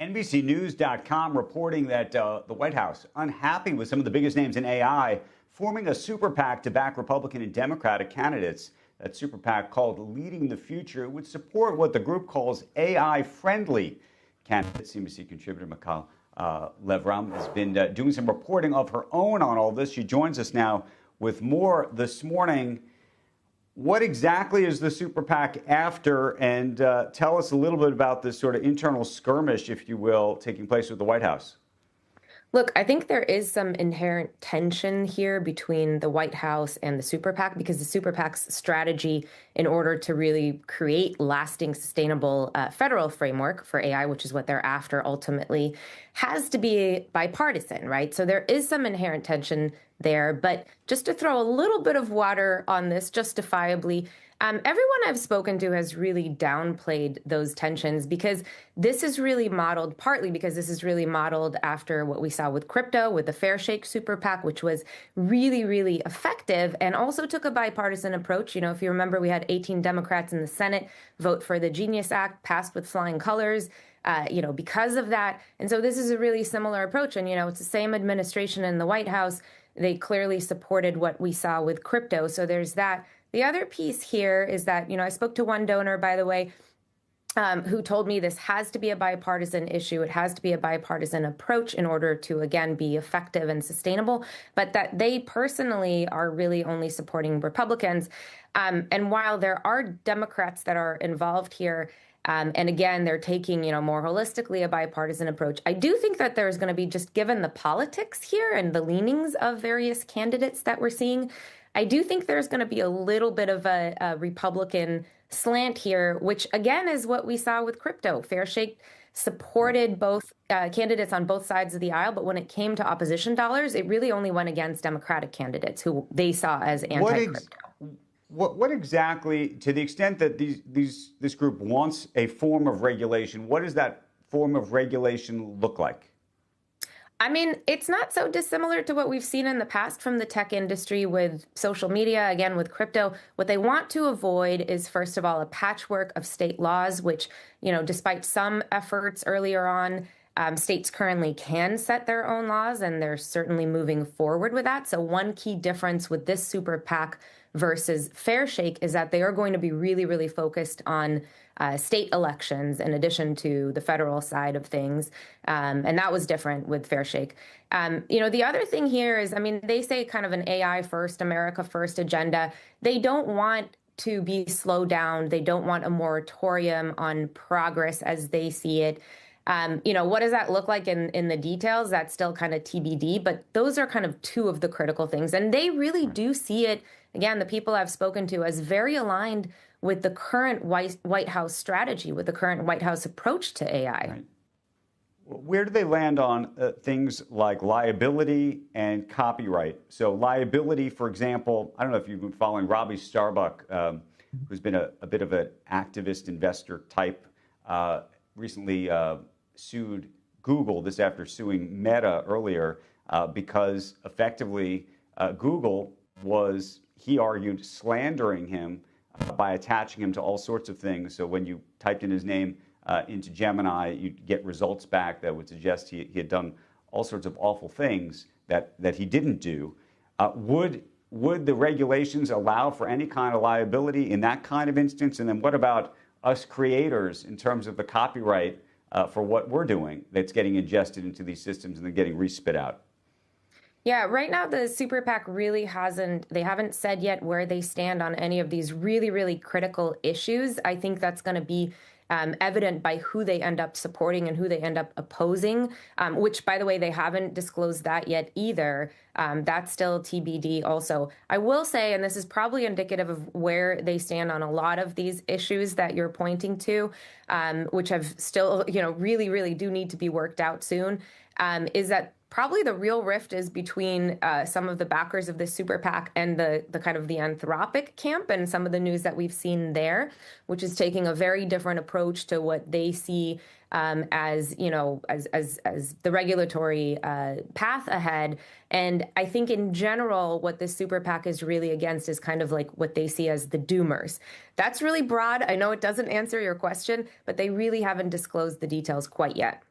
NBCnews.com reporting that the White House, unhappy with some of the biggest names in AI, forming a super PAC to back Republican and Democratic candidates. That super PAC, called Leading the Future, would support what the group calls AI-friendly candidates. CNBC contributor Michal Lev-Ram has been doing some reporting of her own on all this. She joins us now with more this morning. What exactly is the super PAC after? And tell us a little bit about this sort of internal skirmish, if you will, taking place with the White House. Look, I think there is some inherent tension here between the White House and the super PAC, because the super PAC's strategy in order to really create lasting, sustainable federal framework for AI, which is what they're after ultimately, has to be bipartisan, right? So there is some inherent tension there. But just to throw a little bit of water on this justifiably, everyone I've spoken to has really downplayed those tensions, because this is really modeled, partly because this is really modeled after what we saw with crypto, with the Fair Shake super PAC, which was really, really effective and also took a bipartisan approach. You know, if you remember, we had 18 Democrats in the Senate vote for the Genius Act, passed with flying colors, because of that. And so this is a really similar approach. And, it's the same administration in the White House. They clearly supported what we saw with crypto. So there's that. The other piece here is that, I spoke to one donor, by the way, who told me this has to be a bipartisan issue. It has to be a bipartisan approach in order to, again, be effective and sustainable, but that they personally are really only supporting Republicans. And while there are Democrats that are involved here, and again, they're taking, more holistically a bipartisan approach, I do think that there's going to be, just given the politics here and the leanings of various candidates that we're seeing, I do think there's going to be a little bit of a Republican slant here, which, again, is what we saw with crypto. Fair Shake supported both candidates on both sides of the aisle, but when it came to opposition dollars, it really only went against Democratic candidates who they saw as anti-crypto. What exactly, to the extent that this group wants a form of regulation, what does that form of regulation look like? I mean, it's not so dissimilar to what we've seen in the past from the tech industry with social media, again, with crypto. What they want to avoid is, first of all, a patchwork of state laws, which, despite some efforts earlier on, states currently can set their own laws, and they're certainly moving forward with that. So one key difference with this super PAC versus Fair Shake is that they are going to be really, really focused on state elections in addition to the federal side of things. And that was different with Fair Shake. The other thing here is, they say kind of an AI first, America first agenda. They don't want to be slowed down. They don't want a moratorium on progress as they see it. What does that look like in the details? That's still kind of TBD, but those are kind of two of the critical things. And they really do see it, again, the people I've spoken to, as very aligned with the current White House strategy, with the current White House approach to AI. Right. Where do they land on things like liability and copyright? So liability, for example, I don't know if you've been following Robbie Starbuck, who's been a bit of an activist investor type, recently sued Google, this after suing Meta earlier, because effectively Google was, he argued, slandering him by attaching him to all sorts of things. So when you typed in his name into Gemini, you'd get results back that would suggest he had done all sorts of awful things that he didn't do. Would the regulations allow for any kind of liability in that kind of instance? And then what about us creators in terms of the copyright for what we're doing that's getting ingested into these systems and then getting respit out? Yeah, right now the super PAC really they haven't said yet where they stand on any of these really, really critical issues. I think that's going to be evident by who they end up supporting and who they end up opposing, which, by the way, they haven't disclosed that yet either. That's still TBD also. I will say, and this is probably indicative of where they stand on a lot of these issues that you're pointing to, which have still, really, really do need to be worked out soon, is that probably the real rift is between some of the backers of this super PAC and the kind of the Anthropic camp, and some of the news that we've seen there, which is taking a very different approach to what they see as the regulatory path ahead. And I think in general, what this super PAC is really against is kind of like what they see as the doomers. That's really broad. I know it doesn't answer your question, but they really haven't disclosed the details quite yet.